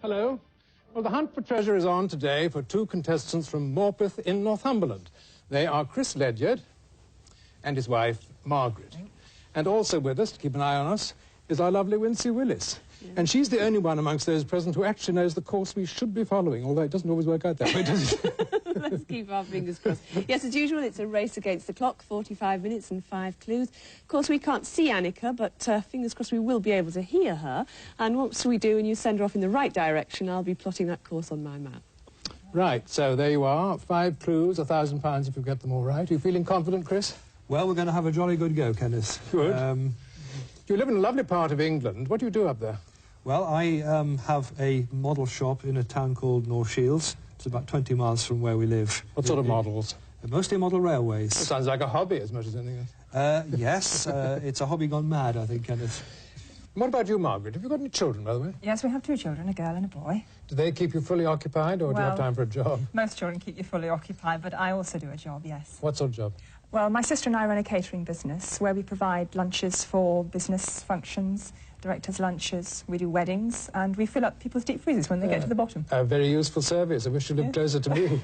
Hello. Well, the hunt for treasure is on today for two contestants from Morpeth in Northumberland. They are Chris Ledyard and his wife, Margaret. And also with us, to keep an eye on us, is our lovely Wincy Willis. Yeah. And she's the only one amongst those present who actually knows the course we should be following, although it doesn't always work out that way, does it? Let's keep our fingers crossed. Yes, as usual, it's a race against the clock, 45 minutes and 5 clues. Of course, we can't see Annika, but fingers crossed we will be able to hear her. And once we do and you send her off in the right direction, I'll be plotting that course on my map. Right, so there you are. 5 clues, £1,000 if you get them all right. Are you feeling confident, Chris? Well, we're going to have a jolly good go, Kenneth. Good. You live in a lovely part of England. What do you do up there? Well, I have a model shop in a town called North Shields. It's about 20 miles from where we live. What sort of models? Mostly model railways. It sounds like a hobby as much as anything else. Yes, it's a hobby gone mad, I think, Kenneth. What about you, Margaret? Have you got any children, by the way? Yes, we have 2 children, a girl and a boy. Do they keep you fully occupied, or do you have time for a job? Most children keep you fully occupied, but I also do a job, yes. What sort of job? Well, my sister and I run a catering business where we provide lunches for business functions, directors' lunches, we do weddings, and we fill up people's deep freezers when they get to the bottom. A very useful service. I wish you lived closer to me.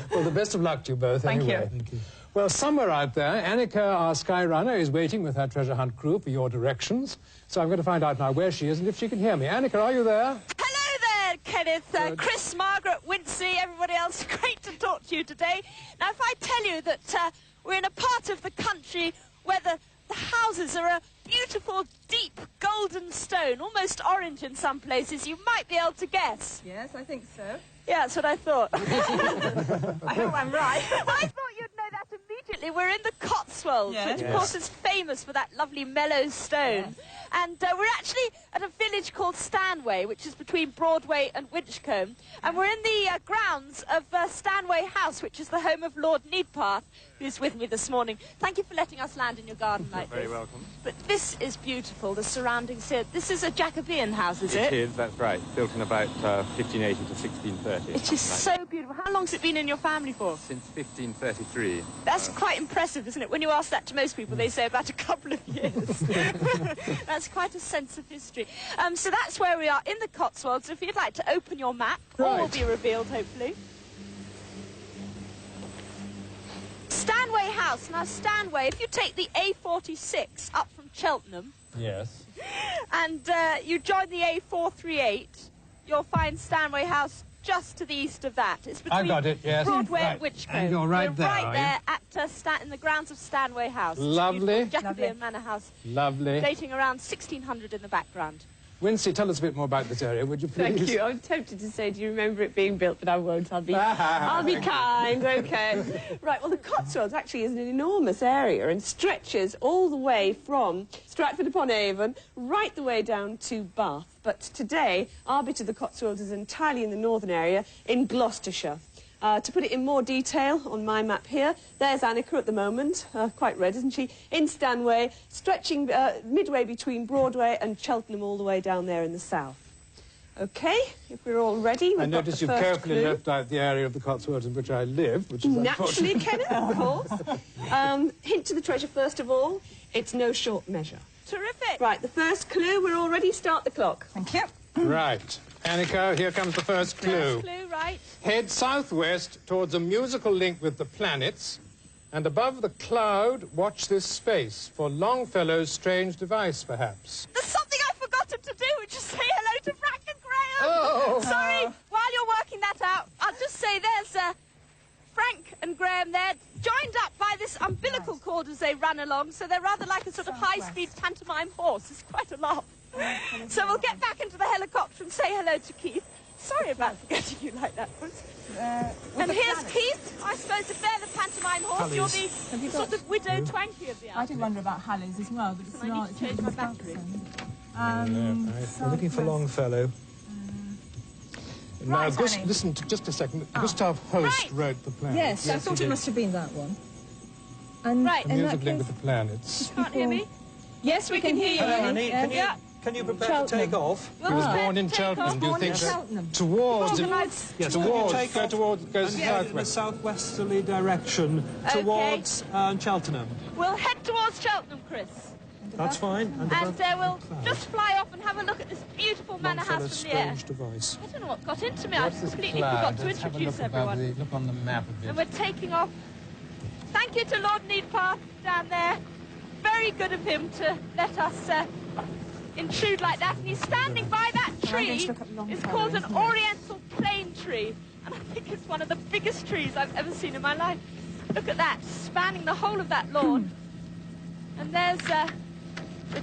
Well, the best of luck to you both, anyway. Thank you. Well, somewhere out there, Annika, our sky runner, is waiting with her treasure hunt crew for your directions. So I'm going to find out now where she is and if she can hear me. Annika, are you there? Hello there, Kenneth. Chris, Margaret, Wincy, everybody else. Great to talk to you today. Now, if I tell you that we're in a part of the country where the houses are a beautiful, deep, golden stone, almost orange in some places, you might be able to guess. Yes, I think so. Yeah, that's what I thought. I hope I'm right. I thought you'd know that immediately. We're in the Cotswolds, Yes. which, of course, is famous for that lovely mellow stone. Yes. And we're actually at a village called Stanway, which is between Broadway and Winchcombe. And we're in the grounds of Stanway House, which is the home of Lord Needpath, who's with me this morning. Thank you for letting us land in your garden like this. Very welcome. But this is beautiful, the surroundings here. This is a Jacobean house, is it? It is, that's right. Built in about 1580 to 1630. It is so beautiful. How long has it been in your family for? Since 1533. That's quite impressive, isn't it? When you ask that to most people, they say about a couple of years. That's quite a sense of history. So that's where we are, in the Cotswolds. If you'd like to open your map, all will be revealed, hopefully. Stanway House. Now, Stanway, if you take the A46 up from Cheltenham... Yes. ...and you join the A438, you'll find Stanway House just to the east of that. It's between Broadway and Winchcombe. And you're right there, right there at in the grounds of Stanway House. Lovely. Jacobean Manor House. Lovely. Dating around 1600 in the background. Wincy, tell us a bit more about this area, would you please? Thank you. I'm tempted to say, do you remember it being built? But I won't. I'll be kind, OK. Right, well, the Cotswolds actually is an enormous area and stretches all the way from Stratford-upon-Avon right the way down to Bath. But today, our bit of the Cotswolds is entirely in the northern area in Gloucestershire. To put it in more detail on my map here, there's Annika at the moment, quite red, isn't she, in Stanway, stretching midway between Broadway and Cheltenham all the way down there in the south. OK, if we're all ready, I notice you've carefully left out the area of the Cotswolds in which I live, which is naturally, Kenneth, of course. Hint to the treasure, first of all, it's no short measure. Terrific. Right, the first clue, we're all ready, start the clock. Thank you. Right. Annika, here comes the first clue. First clue, right. Head southwest towards a musical link with the planets, and above the cloud, watch this space for Longfellow's strange device, perhaps. There's something I've forgotten to do, which is say hello to Frank and Graham. Oh! Sorry, while you're working that out, I'll just say there's Frank and Graham there, joined up by this umbilical cord as they run along, so they're rather like a sort of high-speed pantomime horse. It's quite a laugh. So we'll get back into the helicopter and say hello to Keith. Sorry about forgetting you like that, Bruce. And here's Keith. I suppose if they're the pantomime horse, you're the sort of widow Twanky of the outfit. I did wonder about Halley's as well, but it's not. I need to change my battery. We're looking for Longfellow. Now, listen to just a second. Gustav Holst wrote the planets. Yes, I thought it must have been that one. And right. The music link with the planets. You can't hear me? Yes, we can hear you. Hello, honey. Can you prepare to take off? He was born in Cheltenham. Do you think towards it? Yes, towards. Go towards. Goes southwest. In a southwesterly direction towards Cheltenham. We'll head towards Cheltenham, Chris. That's fine. And we'll just fly off and have a look at this beautiful manor house from the air. strange device. I don't know what got into me. What's I this completely cloud? forgot to Let's have a introduce look above everyone. look on the map a bit. And we're taking off. Thank you to Lord Needpath down there. Very good of him to let us intrude like that. And he's standing by that tree. It's called an Oriental plane tree. And I think it's one of the biggest trees I've ever seen in my life. Look at that, spanning the whole of that lawn. And there's the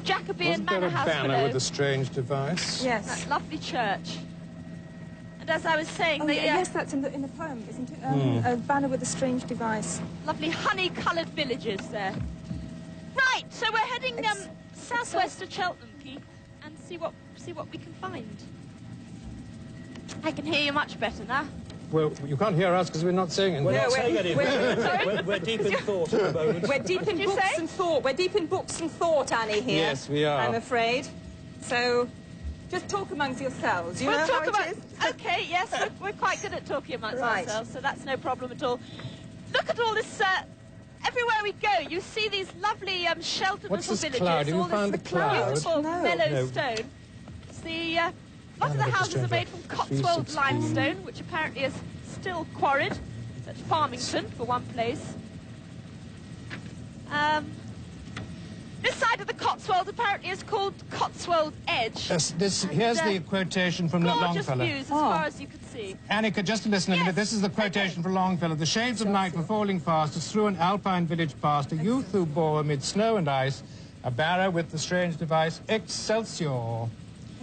Jacobean Wasn't there manor a house banner below. with a strange device? Yes. That lovely church. And as I was saying, Oh, the yes, that's in the poem, isn't it? A banner with a strange device. lovely honey-coloured villages there. Right, so we're heading southwest of Cheltenham, Keith, and see what we can find. I can hear you much better now. Well, you can't hear us because we're not singing. We're not saying anything. Sorry? We're deep in thought at the moment. We're deep in you books say? and thought. We're deep in books and thought, Annie, here. Yes, we are. I'm afraid. So, just talk amongst yourselves. You We'll know talk how about... it is? Okay, yes, we're quite good at talking amongst Right. ourselves, so that's no problem at all. Look at all this... everywhere we go, you see these lovely sheltered What's little this villages. cloud? Have you all this found the cloud? beautiful No. mellow No. stone. It's the... a lot of the Look at houses the are made from Cotswold 316. limestone, which apparently is still quarried at Farmington, for one place. This side of the Cotswold apparently is called Cotswold Edge. Yes, here's the quotation from Gorgeous Longfellow. views as far as you could see. Annika, just to listen a Yes, minute. This is the quotation from Longfellow. The shades of night were falling fast as through an alpine village past a youth who bore amid snow and ice a barrow with the strange device Excelsior.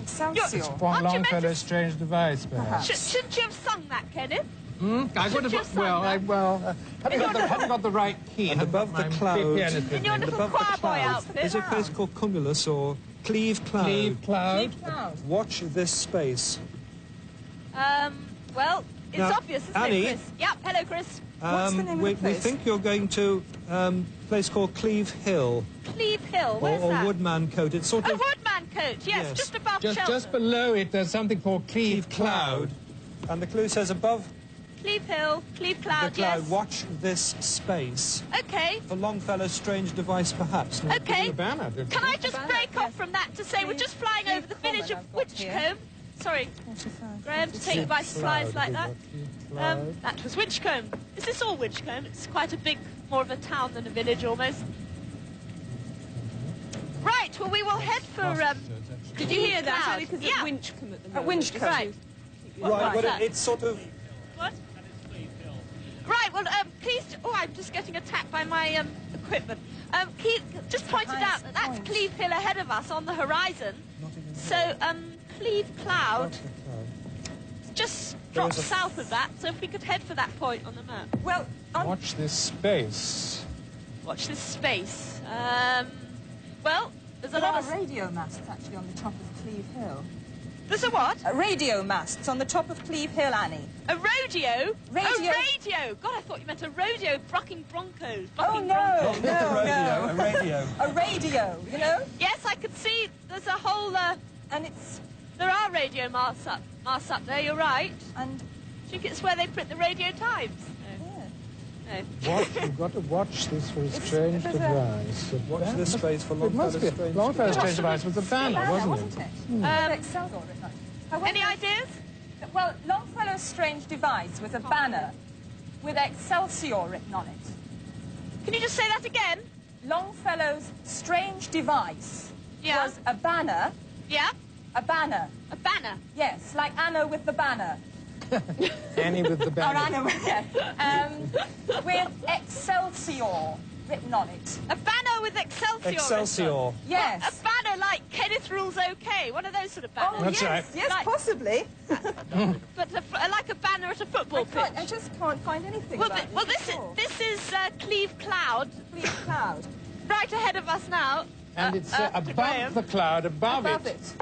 Excelsior. Aren't you Longfellow's meant to- strange device, perhaps. Shouldn't you have sung that, Kenneth? I would you have. have Well, sung haven't got the right key. And above the clouds- In your little above the choir boy clouds, outfit. there's a place called Cumulus or Cleve Cloud. Cleve Cloud. Watch this space. Well, it's Now, obvious, isn't Annie- it, Chris? Yep, hello, Chris. What's the name of the we place? think you're going to a place called Cleve Hill Cleve Hill, where's or that? Woodman Coat. It's sort Oh, of Woodman Coat, yes, Yes. just above Just Cheltenham. below it, there's something called Cleve Cloud. And the clue says above Cleve Hill, Cleve the Cloud, cloud, yes. watch this space. Okay, For Longfellow's strange device, perhaps. No? okay. The banner, didn't Can you? I just break off from that to say we're just flying over the village of Winchcombe? Sorry, Graham, to take you by surprise like that. That was Winchcombe. Is this all Winchcombe? It's quite a big, more of a town than a village almost. Right, well, we will head for... Did you hear that? Cloud. Only because Yeah. of Winchcombe at the At moment. Winchcombe. Right. Right, but that? it's sort of... What? Right, well, please... Oh, I'm just getting attacked by my equipment. Keith just pointed out that that's Cleve Hill ahead of us on the horizon. So, Cleve Cloud just drops There's a- south of that, so if we could head for that point on the map. Well, Watch this space. Watch this space. Well, there's a there lot are of... radio masts actually on the top of Cleve Hill. There's a what? Radio masts on the top of Cleve Hill, Annie. A rodeo? Radio. A radio! God, I thought you meant a rodeo bucking broncos. Oh, Bucking no, broncos. no. A radio. A radio, you know? Yes, I could see there's a whole... And it's... there are radio masts up there, you're right. And... I think it's where they print the Radio Times. Yeah. No. You've got to watch this for a strange there's a- device. Watch this space for It must Longfellow's be. strange Longfellow's device. strange device was a banner, wasn't it? Excelsior written on it. However, Any ideas? Well, Longfellow's strange device was a banner with Excelsior written on it. Can you just say that again? Longfellow's strange device Yeah. was a banner, Yeah? a banner. A banner. Yes, like Anna with the banner. Annie with the Or banner. Anna with, with Excelsior written on it. A banner with Excelsior. Excelsior. Yes. A banner like Kenneth Rules OK. One of those sort of banners. Oh, That's yes, right. yes, Like- possibly. But like a banner at a football pitch. I just can't find anything Well, about this is Cleve Cloud, Cleve Cloud. right ahead of us now. And it's to above Graham. the cloud, above it.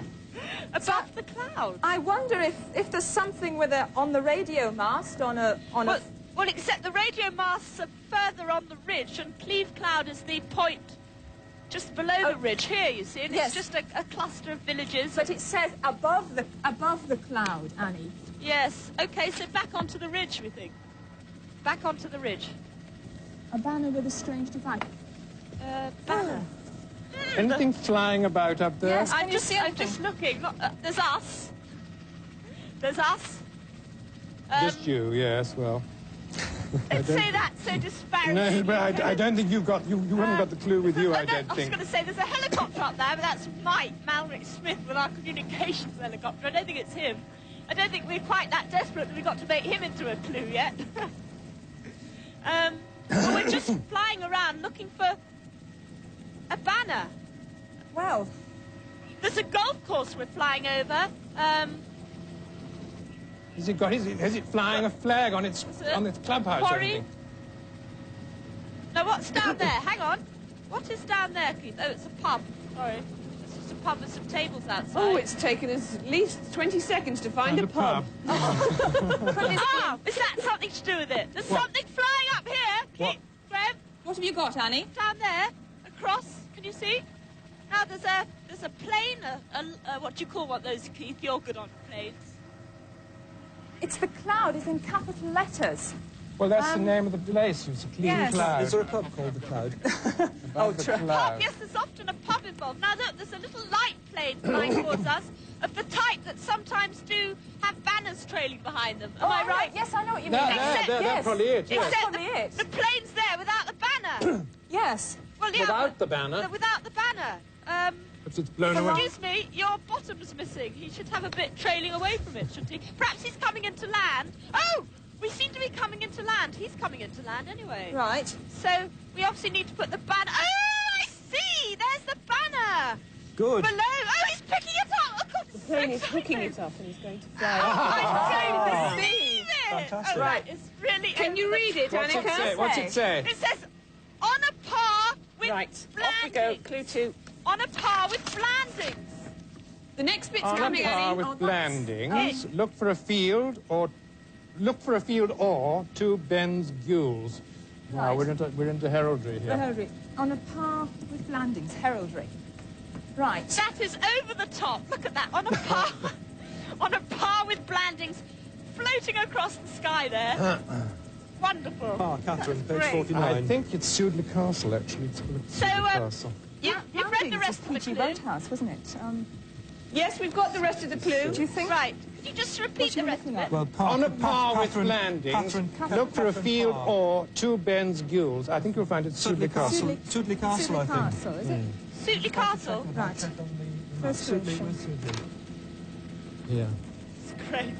Above the cloud. I wonder if there's something with on the radio mast on a Well, except the radio masts are further on the ridge, and Cleve Cloud is the point just below the ridge. Here, you see, and Yes. it's just a cluster of villages. but it says above the cloud, Annie. Yes. Okay, so back onto the ridge, we think. Back onto the ridge. A banner with a strange device. Banner. Anything flying about up there? Yes. Can you see I'm anything? just looking. Look, there's us. There's us. Just you, yes, well. Say that so disparagingly. No, but I don't think you haven't got the clue with you, I don't I was think. going to say there's a helicopter up there, but that's Mike Malrick Smith with our communications helicopter. I don't think it's him. I don't think we're quite that desperate that we've got to make him into a clue yet. Well, we're just flying around looking for a banner. Well, There's a golf course we're flying over. Has it flying a flag on its clubhouse or Quarry? anything? No, what's down there? Hang on. What is down there, Keith? Oh, it's a pub. Sorry. It's just a pub with some tables outside. Oh, it's taken us at least 20 seconds to find a pub. Ah! Is that something to do with it? There's What? something flying up here. What? Keith, Graham, what have you got, Annie? down there, across. Can you see? Now there's a plane. What do you call one of those, Keith? You're good on planes. It's the cloud. It's in capital letters. Well, that's the name of the place. It's a clean Yes. cloud. Is there a pub called the Cloud? Above the Pub, cloud. yes, there's often a pub involved. Now look, there's a little light plane flying towards us, of the type that sometimes do have banners trailing behind them. Am I right? Yes, I know what you No, mean. no, Except- that's yes. probably it, yes. Except probably it. the plane's there without the banner. Yes. Well, yeah, Without but- the banner? Without the banner. If it's blown away. Excuse me, your bottom's missing. He should have a bit trailing away from it, shouldn't he? Perhaps he's coming into land. Oh! We seem to be coming into land. He's coming into land anyway. Right. So we obviously need to put the banner. Oh, I see! There's the banner. Good. Below. Oh, he's picking it up. Look, I'm The so plane is excited. hooking it up and is going to fly. I don't believe it. Fantastic. Oh, right, it's really. Can you read it, What's it Annika? say? What's it say? It says on a par with Right, off we go. Blandings. Clue 2. On a par with Blandings. The next bit's On coming, a par Annie. with Oh, Blandings, look for a field or two Ben's gules. Now Right. we're into heraldry here. Heraldry. On a par with landings. Heraldry. Right. That is over the top. Look at that. On a par. On a par with Blandings floating across the sky there. Wonderful. Ah, Catherine, page great. 49. I think it's Sudeley Castle, actually. It's So, Sudeley Castle. You've read the rest of the PG clue. Roadhouse, wasn't it? Yes, we've got the rest of the clue. Do you think? Right. Could you just repeat the rest of it? Well, On a par with Catherine- Blandings, Catherine- look for a Catherine field Parr. or two Ben's gules. I think you'll find it's Sudeley Castle. Sudeley Castle, I Sudeley think. Castle, is it? Sudeley Castle. Right. First Sudeley, solution. where's Sudeley? Yeah. It's great.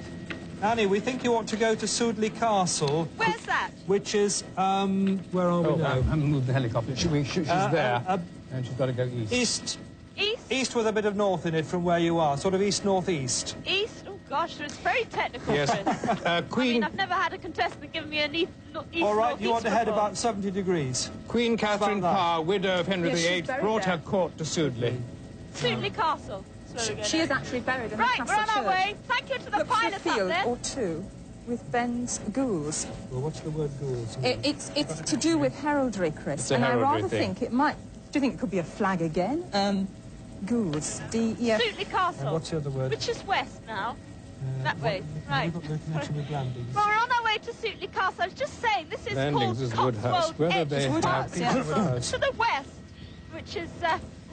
Annie, we think you ought to go to Sudeley Castle, Where's that? which is, where are we Oh, now? I haven't moved the helicopter. She's there, and she's got to go east. East. East? East with a bit of north in it from where you are, sort of east-northeast. East? Oh, gosh, it's very technical, Yes. Chris. I Queen mean, I've never had a contestant give me an east All right, you want to head before. about 70 degrees. Queen Catherine About that. Parr, widow of Henry Yes, she's VIII, buried brought there. her court to Sudeley. Sudeley Castle. That's where we're She going is actually buried in Right, the we're castle on our church. way. Thank you to the Look for a pilot up field there. or two with Ben's gules. Well, what's the word ghouls? It's to do with heraldry, Chris. It's a and I heraldry rather thing. think it might... Do you think it could be a flag again? Gules. D-E-F... Sudeley Castle. What's the other word? Which is west now. That way, Have right. you got the connection with Blandings? Well, we're on our way to Sudeley Castle. I was just saying, this is Blandings is called Woodhouse. Cotswolds Whether Edge they have Woodhouse, yeah. Woodhouse. to the west, which is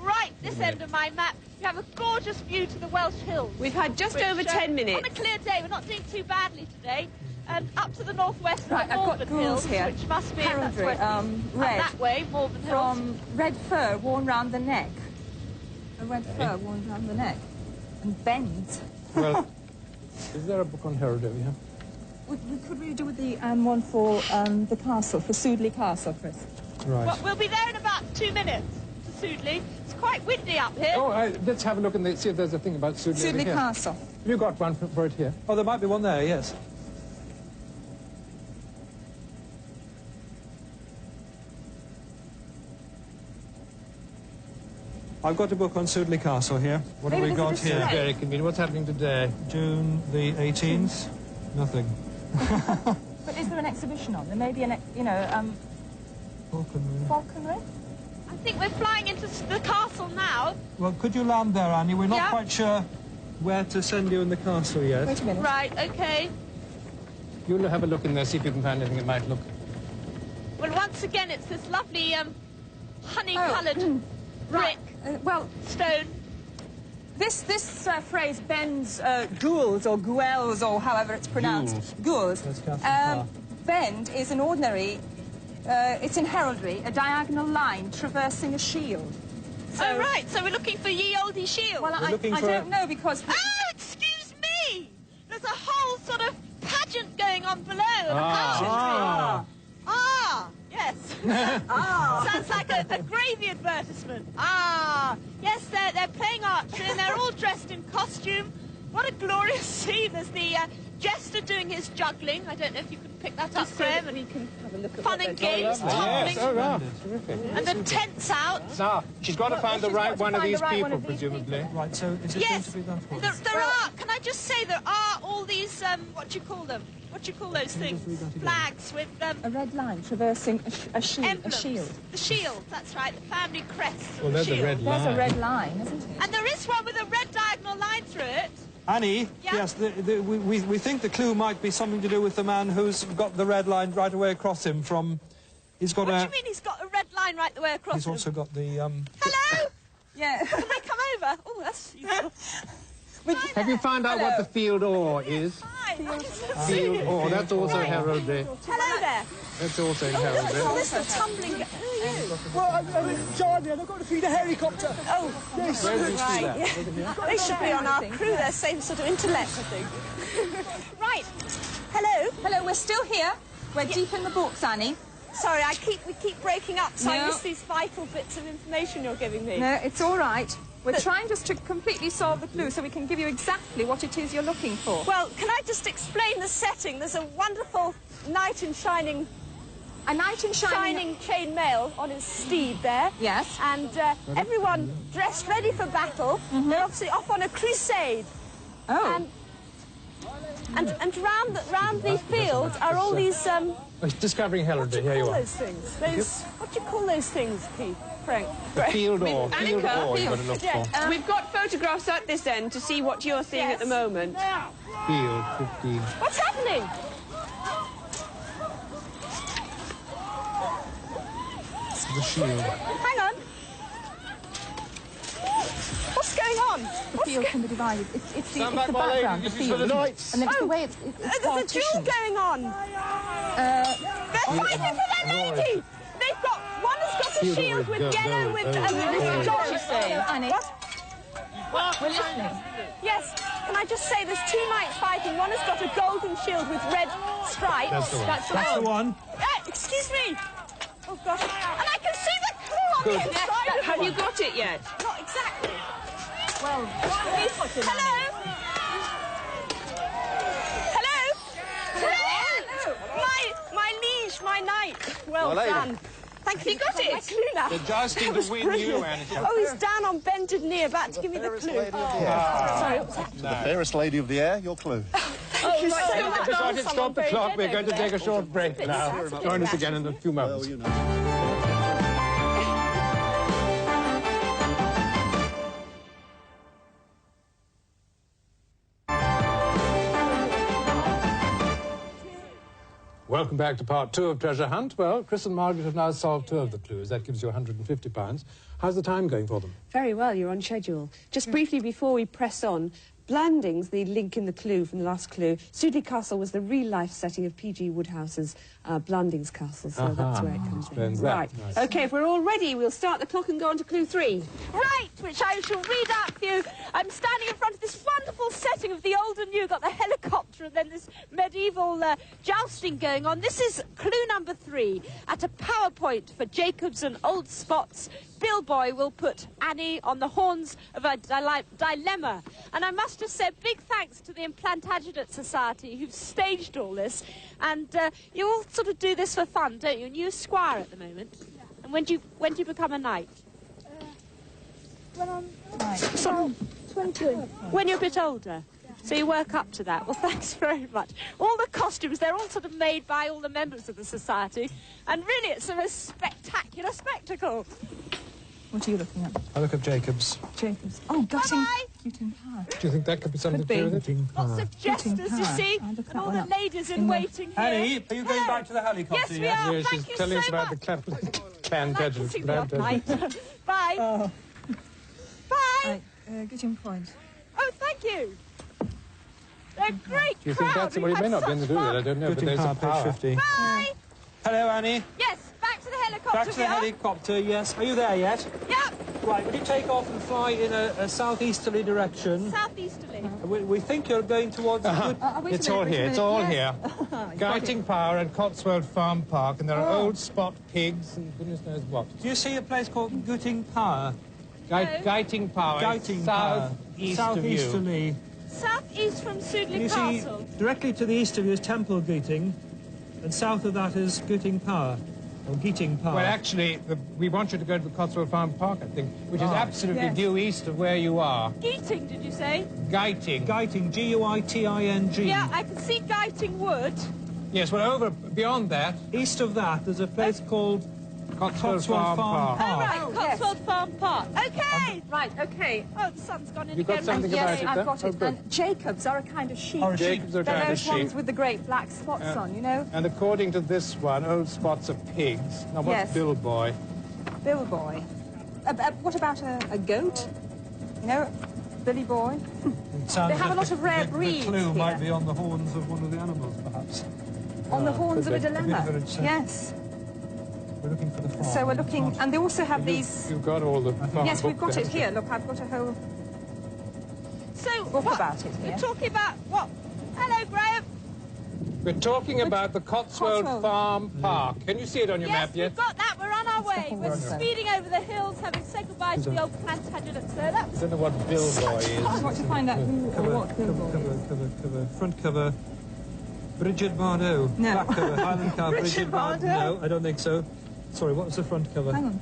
right this end of my map. You have a gorgeous view to the Welsh hills. We've had just which, over 10 On minutes. a clear day, we're not doing too badly today. And up to the northwest Right, of I've got Malvern gules Hills, here. which must be Heraldry, that's west, red. that way, Malvern Hills. From red fur worn round the neck. A red fur worn round the neck. And Ben's. Well, is there a book on heraldry? Yeah. We could really do with the one for the castle, for Sudeley Castle, Chris. Right. Well, we'll be there in about 2 minutes to Sudeley. It's quite windy up here. Oh, let's have a look and see if there's a thing about Sudeley over Sudeley here. Castle. Have you got one for it here? Oh, there might be one there, yes. I've got a book on Sudeley Castle here. What Maybe have we there's got a here? display. Very convenient. What's happening today? June the 18th? Nothing. But is there an exhibition on? There may be Falconry. falconry? I think we're flying into the castle now. Well, could you land there, Annie? We're not Yeah. quite sure where to send you in the castle yet. Wait a minute. Right, okay. You'll have a look in there, see if you can find anything that might look. Well, once again, it's this lovely honey-coloured brick, Well, stone. this phrase, bends, gules or guels or however it's pronounced. Gules. Bend is an ordinary, it's in heraldry, a diagonal line traversing a shield. So, Oh, right, so we're looking for ye olde shield. Well, I don't know because... Oh, excuse me! There's a whole sort of pageant going on below. Yes. Sounds like a gravy advertisement. Yes, they're playing archery and they're all dressed in costume. What a glorious scene. There's the jester doing his juggling. I don't know if you can pick that up, Graham. And we can have a look at fun and games, tumbling. Yes, oh, right. Terrific. And the tent's out. Now, she's got to find the right one of these people, presumably. Right, so is it Yes, going to be done for there are, can I just say, there are all these, what do you call them? What do you call those things? Flags with A red line traversing a shield. emblems. A shield. The shield, that's right, the family crest. Well, there's a red line. There's a red line, isn't it? And there is one with a red diagonal line through it. Annie, Yeah? yes, we think the clue might be something to do with the man who's got the red line right away across him from... He's got What do you mean he's got a red line right the way across He's him? also got the... Hello? Yeah. Can I come over? Oh, that's useful. Have you found out what the field ore is? Hi. Field ore, that's also heraldry. Hello there. That's also What's heraldry. all this tumbling? Who are you? Well, I'm Charlie and I've got to feed a helicopter. Oh, Yes. Where did you see right. that? Yeah. They should be on our crew. They're same sort of intellect, I think. Right. Hello. Hello, we're still here. We're deep in the books, Annie. Sorry, we keep breaking up, so I No. miss these vital bits of information you're giving me. No, it's all right. We're trying just to completely solve the clue so we can give you exactly what it is you're looking for. Well, can I just explain the setting? There's a wonderful knight in shining A knight in shining... chain mail on his steed there. Yes. And everyone dressed ready for battle. They're obviously off on a crusade. Oh. And round the field are all these Discovering heraldry, what do here you you call are. those things? Those what do you call those things, Pete? Frank? The field ore, field Annika, ore you've got to look for. We've got photographs at this end to see what you're seeing at the moment. Field 15. What's happening? The shield. Hang on. What's going on? The field can be divided. It's the Stand back, my lady, background, the this is for field. the knights. And then it's the way it's There's a duel partitioned. going on. They're fighting for their lady. They've got one has got a Field shield always with goes yellow down. with Oh, dot. She's saying, Annie. We're listening. Yes. Can I just say there's two knights fighting. One has got a golden shield with red stripes. That's the one. That's the one. Excuse me. Oh gosh. And I can see the clue on the inside of Have it. you got it yet? Not exactly. Well, Hello? Hello? Hello? My liege, my knight. Well My lady. done. Thank you. Got it. My clue now. They're jousting That to was win brilliant. you, Annika. Oh, he's down on bended knee about to give me the clue. Sorry, what was that? The fairest lady of the air, your clue. Thank you so much. Stop it, stop the clock. We're going to take a Over short break now. Join us again in a few moments. Well, you know. Welcome back to part 2 of Treasure Hunt. Well, Chris and Margaret have now solved 2 of the clues. That gives you £150. How's the time going for them? Very well, you're on schedule. Just briefly before we press on, Blandings, the link in the clue from the last clue, Sudeley Castle was the real-life setting of P.G. Woodhouse's Blandings Castle, so that's where it comes in. Explains that. Right. Nice. OK, if we're all ready, we'll start the clock and go on to clue 3. Right, which I shall read out for you. I'm standing in front of this wonderful setting of the old and new. Got the helicopter and then this medieval jousting going on. This is clue number 3. At a PowerPoint for Jacobs and Old Spots, Bill Boy will put Annie on the horns of a dilemma. And I must just say big thanks to the Implantagenet Society who've staged all this. And you all sort of do this for fun, don't you? And you're a squire at the moment. Yeah. And when do you become a knight? When I'm Some 20. when you're a bit older. So you work up to that. Well, thanks very much. All the costumes, they're all sort of made by all the members of the society. And really, it's a most spectacular spectacle. what are you looking at? I look at Jacobs. Jacobs. Oh, gutting. Bye-bye. Gutting power. Do you think that could be something to do with it? Lots of jesters, you power. see, I'll look and that all one the up. ladies in In the- waiting here. Annie, are you going Hello. back to the helicopter? Yes, we are. Yeah, Thank she's you telling us so about much. the clap. You'll see me off night. Bye. Oh. Bye. Gitting Point. Oh, thank you. They're a great Do you think that's what it may not be in the do that? I don't know, but Good there's a page power. 50. Bye. Hello, Annie. Yes, back to the helicopter. Back to the helicopter, yes. Are you there yet? Yep, Right, will you take off and fly in a southeasterly direction? southeasterly. We think you're going towards... Wait It's a minute, all wait a here, it's minute. all Yes. here. Guiting Power and Cotswold Farm Park, and there are old spot pigs and goodness knows what. Do you see a place called Gutting Power? Guiting Power, Guiting Power. southeast of you. Southeasterly. Southeast from Sudley You see, Castle. directly to the east of you is Temple Gutting, and south of that is Gutting Power, or Geating Power. Well, actually, we want you to go to the Cotswold Farm Park, I think, which is absolutely yes. due east of where you are. Geating, did you say? Guiting. Guiting, G-U-I-T-I-N-G. Yeah, I can see Guiting Wood. Yes, well, over, beyond that, East of that, there's a place called Cotswold Farm Park. Oh, right, Oh, yes. Cotswold Farm Park. OK. Right, OK. Oh, the sun's gone in You got again. something Yes, about it I've there? got Oh, it. good. And Jacobs are a kind of sheep. Or a sheep. Jacobs are They're kind of those ones sheep. with the great black spots on, you know? And according to this one, old spots are pigs. Now, what's Yes. Bill Boy? Bill Boy. What about a goat? You know, Billy Boy? It sounds They have as a lot if of rare the breeds clue here. might be on the horns of one of the animals, perhaps. On the horns of a could be. dilemma. Very sad. Yes. We're looking for the farm. So we're looking, and they also have these. You've got all the farm Yes, we've book got it there. here. Look, I've got a whole So, book what? about it We're here. talking about what? Hello, Graham. We're talking about the Cotswold Cotswold. Farm Park. Can you see it on your Yes, map yet? we've got that. We're on our way. whole We're road. speeding over the hills, having said goodbye to the old Plantagenets there. That I was don't know what Bill Boy is. I want to find out who or what Bill Boy is. Cover. Front cover. Bridget Bardot. No. Back cover. Highland Cow. Bridget Bardot? No, I don't think so. Sorry, what was the front cover? Hang on.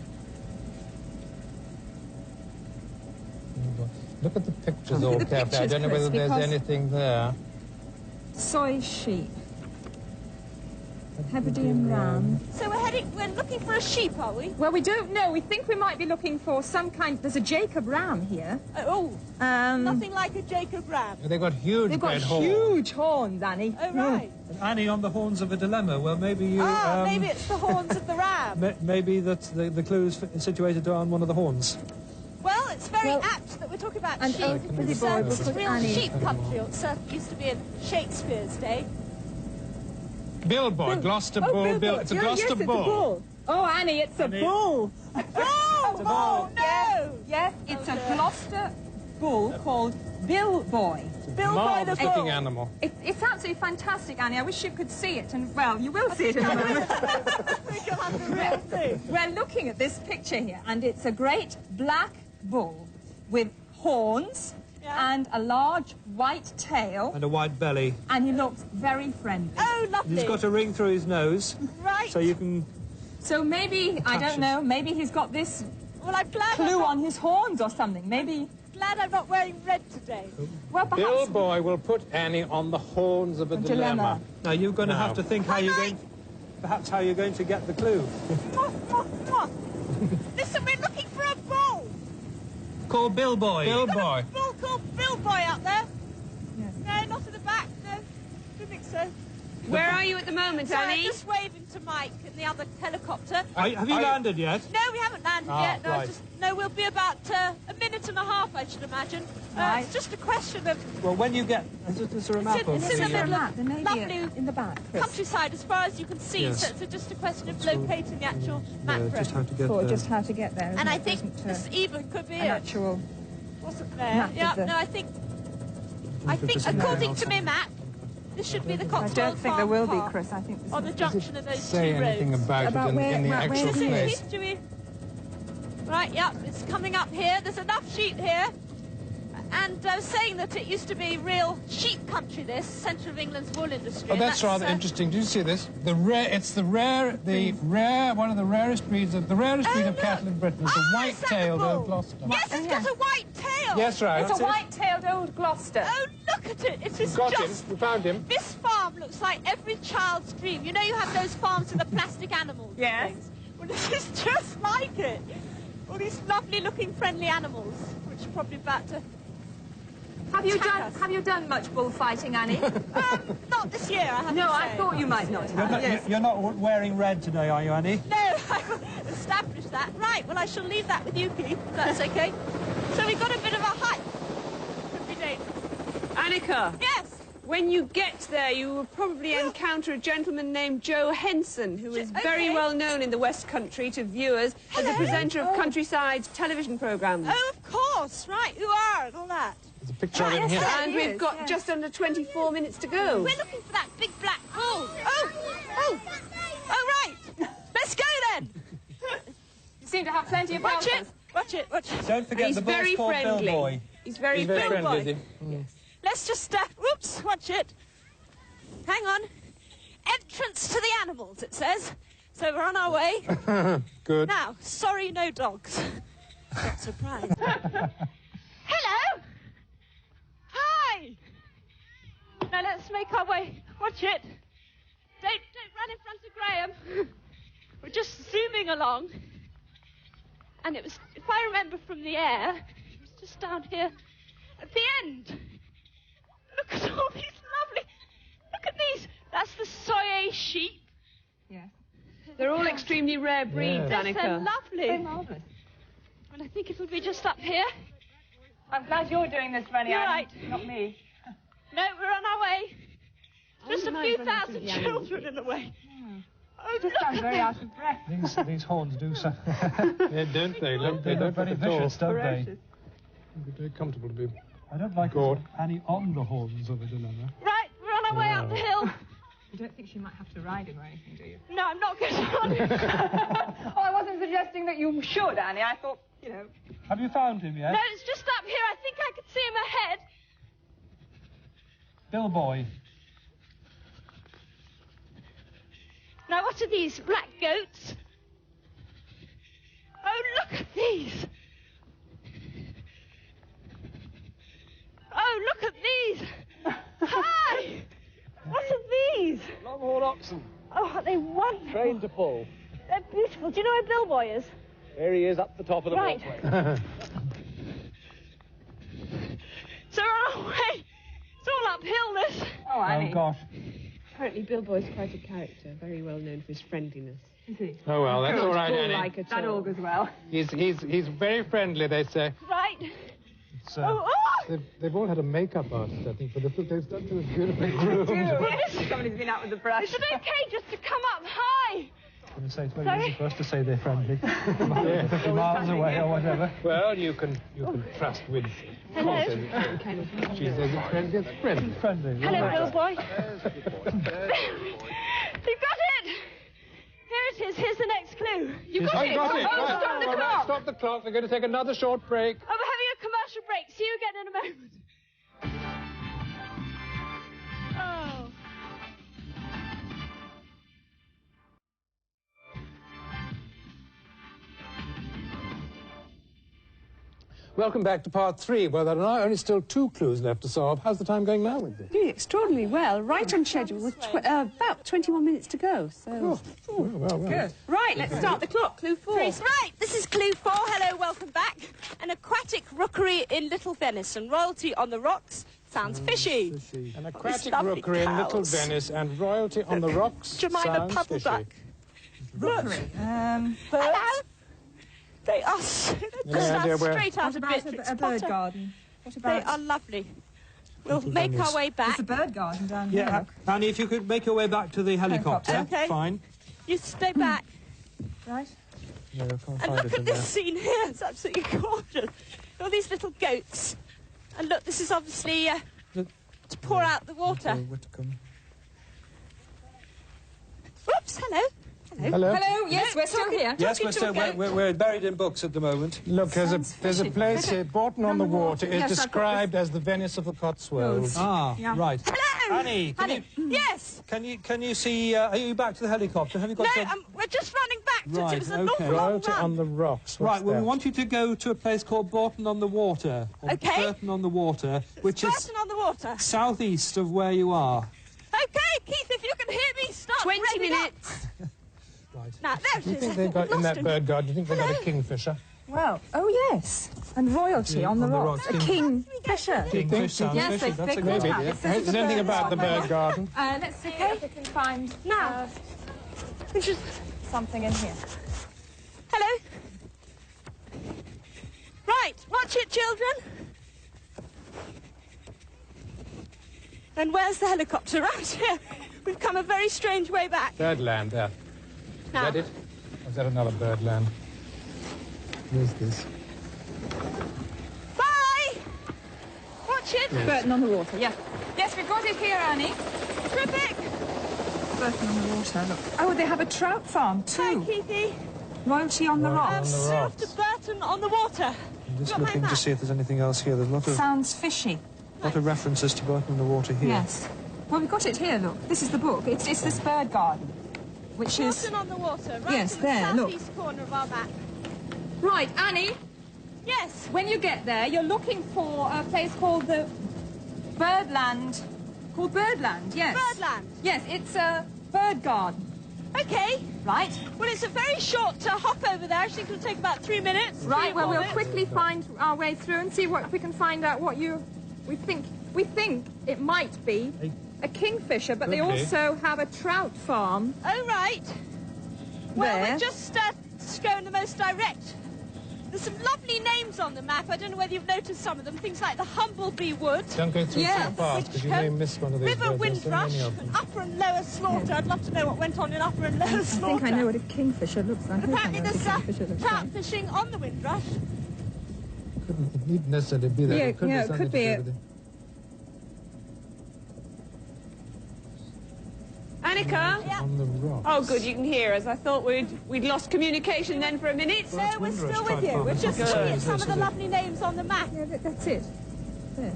Look at the pictures Look all at the carefully. I pictures, don't know whether Chris, there's because- anything there. Soy sheep. Hebridean ram. So we're looking for a sheep, are we? Well, we don't know. We think we might be looking for some kind. There's a Jacob ram here. Oh, nothing like a Jacob ram. They've got huge They've got red horns. huge horns, Annie. Oh, right. And Annie on the horns of a dilemma. Well, maybe you... Maybe it's the horns of the ram. Maybe that the clue is situated on one of the horns. Well, it's very apt that we're talking about and sheep. Billy It's, Boy will it's put real Annie. sheep country, or it certainly used to be in Shakespeare's day. Bill Boy, Gloucester Bull. It's a Gloucester Bull. Oh, Annie, it's a bull. Oh, no! Yes, it's a Gloucester bull called Bill Boy. Bill Boy the Marvellous bull. looking animal. It's absolutely fantastic, Annie. I wish you could see it. And, well, you will see it in a moment. I think you'll have the real thing. We're looking at this picture here, and it's a great black bull with horns Yeah. and a large white tail, And a white belly. and he looks very friendly. Oh, lovely. He's got a ring through his nose, Right. so you can... So maybe, I don't know, maybe he's got this Well, I'm glad clue on his horns or something. Maybe, I'm not wearing red today. well, perhaps... Bill Boy will put Annie on the horns of a dilemma. Now, you're going to No. have to think how you're going... Perhaps how you're going to get the clue. Listen, we're looking for a bull. Call Bill Boy. Bill Got Boy. a bull called Bill Boy up there. Yes. No, not at the back. No, don't think so. Where are you at the moment, So I'm Annie? just waving to Mike in the other helicopter. Have you landed yet? No, we haven't landed yet. No, right. no, we'll be about a minute and a half, I should imagine. Right. It's just a question of Well, when you get... Is there a map of it's in the the... middle Map, there may of be lovely in the back. Chris. countryside as far as you can see. Yes. So it's just a question of locating the actual map for just us. how to get For there. just how to get there. And I isn't think it? this Isn't, even could be an it. actual. Wasn't there? map of Yeah, the- no, I think according to my map, this should be the I Cotswolds don't think there Farm will be, Park, Chris. I think this on the is junction of those Say two anything roads. about About it in where- the where actual is it? place. History. Right, yeah, it's coming up here. There's enough sheep here. And I was saying that it used to be real sheep country, this, centre of England's wool industry. Oh, and that's rather interesting. Do you see this? It's the rare, one of the rarest breeds of look. cattle in Britain. It's the Oh, white-tailed is that the old bull? Gloucester. Yes, it's got a white tail. Yes, right. It's a white-tailed old Gloucester. Oh, look at it. It is Got him. just... We found him. This farm looks like every child's dream. You know you have those farms with the plastic animals and Yes. things? Well, this is just like it. All these lovely-looking, friendly animals, which are probably about to... Have Attack you done much bullfighting, Annie? Not this year, I have No, to I say. thought you might not have. Yes. You're not wearing red today, are you, Annie? No, establish that. Right, well, I shall leave that with you, Keith, if that's okay. So we've got a bit of a hike. Could be dangerous. Annika. Yes. When you get there, you will probably encounter a gentleman named Joe Henson, who is very well known in the West Country to viewers as a presenter of Countryside's television programmes. Oh, of course. Right, who are and all that. There's a picture of him here. And we've got just under 24 minutes to go. We're looking for that big black bull. Oh, right. Let's go then. You seem to have plenty of helpers. Watch it. Don't forget the bull's called Bill Boy. He's very friendly, friendly. is he? Yes. Let's just, whoops, watch it. Hang on. Entrance to the animals, it says. So we're on our way. Good. Now, sorry, no dogs. Not surprised. Hello! Hi! Now let's make our way. Watch it. Don't run in front of Graham. We're just zooming along. And it was, if I remember from the air, it was just down here at the end. Look at all these lovely... Look at these. That's the soye sheep. Yeah. They're all extremely rare breeds, Yeah. Annika. They're lovely. So marvellous. And I think it'll be just up here. I'm glad you're doing this, Rennie. You're right. Not me. No, we're on our way. Just a wouldn't few mind running through thousand the animals. children in the way. Oh, Just look sounds at very them. out of breath. These horns do so. Yeah, don't they? Look, they They're don't very look at all. vicious, don't they? Ferocious. They're very comfortable to be. I don't like Good. any on the horns of a dilemma. Right, we're on our way up the hill. You don't think she might have to ride him or anything, do you? No, I'm not going to run it. Oh, I wasn't suggesting that you should, Annie. I thought, you know... Have you found him yet? No, it's just up here. I think I can see him ahead. Bill Boy. Now, what are these? Black goats? Oh, look at these. Oh, look at these. Hi. What are these? Longhorn oxen, Oh, are they wonderful? trained to pull. They're beautiful. Do you know where Bill Boy is? There he is, up the top of the Right. walkway. So we're on our way. It's all uphill, this. Oh, Annie. Oh, gosh. Apparently Bill Boy's quite a character, very well known for his friendliness. Is he? Oh, well, that's all right, Annie. Like at That all. augurs well. He's very friendly, they say. Right. It's, They've all had a makeup artist, I think, for they've done to this beautifully groomed. Somebody's been out with the brush. Is it okay just to come up high? I'm going to say it's very Sorry? easy for us to say they're friendly. 50 miles away or whatever. Well, you can trust with. Hello. She says it's friendly, it's friendly. Friendly. Hello, Bill Boy. There's the good boy. You've got it. Here it is. Here's the next clue. You I got it. Oh, Right. stop the All right, clock. stop the clock. We're going to take another short break. Oh, we're having a commercial break. See you again in a moment. Oh. Welcome back to part 3, where there are now only still 2 clues left to solve. How's the time going now with this? Doing extraordinarily well, right on schedule, with about 21 minutes to go. So, Well. Good. right, let's start the clock. Clue 4. Right, this is clue 4. Hello, welcome back. An aquatic rookery in Little Venice and royalty on the rocks. Sounds fishy. An aquatic lovely rookery in Little cows. Venice and royalty on the rocks. Jemima sounds Puddleduck. fishy. Rookery. Hello. They are idea where- straight out What of about Beatrix a bird Potter. garden? What They about... are lovely. We'll make our way back. There's a bird garden down here. Yeah, Annie, if you could make your way back to the helicopter. Okay. Fine. You stay back. Right. No, I can't And find look it at in this there. scene here. It's absolutely gorgeous. All these little goats. And look, this is obviously The- to pour out the water. Whitcomb. Whoops, hello. Hello. Hello, yes, we're still here. Yes, we're buried in books at the moment. Look, there's a place here, Bourton on the Water, is Yes, I've got described as the Venice of the Cotswolds. Ah, Yeah. right. Hello. Annie, Yes. can you see? Are you back to the helicopter? Have you got? No, we're just running back. Right, It was an okay. awful long Royalty on run. the rocks. Right. What's Well, we that? want you to go to a place called Bourton on the Water, or Okay. Burton on the Water, which is Burton on the water. southeast of where you are. Okay, Keith, if you can hear me, start 20 revving up. minutes. Right. Now, there it Do you is. think they've got in that Lost him. bird garden? Do you think they've got a kingfisher? Well, oh yes, and royalty on the rocks. A kingfisher. Kingfish sounds Yes, fishy. they That's a could good have. idea. It says Is there anything about the bird garden? Let's see if we can find Now. something in here. Right, watch it, children. And where's the helicopter? Right here. We've come a very strange way back. Birdland, there. Now. Is that it? Or is that another birdland? Where's this? Bye! Watch it. Burton on the water, yeah. Yes, we've got it here, Annie. Terrific. Burton on the water, look. Oh, they have a trout farm, Hi, too. Keithy. Royalty on the rocks. We're off to Burton on the water. I'm just Got my looking to map. see if there's anything else here. There's a Sounds fishy. lot of references to Burton on the Water here. Yes. Well, we've got it here, look. This is the book. It's this bird garden, which is... Burton on the water, right Yes, in the there, look. southeast corner of our map. Right, Annie, Yes. when you get there, you're looking for a place called the Birdland. Called Birdland, yes. Birdland. Yes, it's a bird garden, Okay. right? Well, it's a very short hop over there. I think it'll take about 3 minutes. Right, well, we'll 3 or 4 minutes. quickly find our way through and see what if we can find out what we think it might be a kingfisher, but they Could be. also have a trout farm. Oh, right. Well, There. we're just going the most direct. There's some lovely names on the map. I don't know whether you've noticed some of them. Things like the Humblebee Wood, Don't go through Yes. too fast, because you may miss one of these River birds. There's so Windrush, many of them. and Upper and Lower Slaughter. I'd love to know what went on in Upper and Lower I Slaughter. think I know what a kingfisher looks like. Apparently I think there's I know what a kingfisher looks trout like. fishing on the Windrush. It needn't necessarily be there. Yeah, It could yeah, be it something could to be do a- with it. Annika? Yeah. On the rock. Oh, good, you can hear us. I thought we'd lost communication then for a minute. No, we're Windrush still trout with you. farm. We're It's just not the looking same at as some this, of the is it? lovely names on the map. Yeah, that's it. There.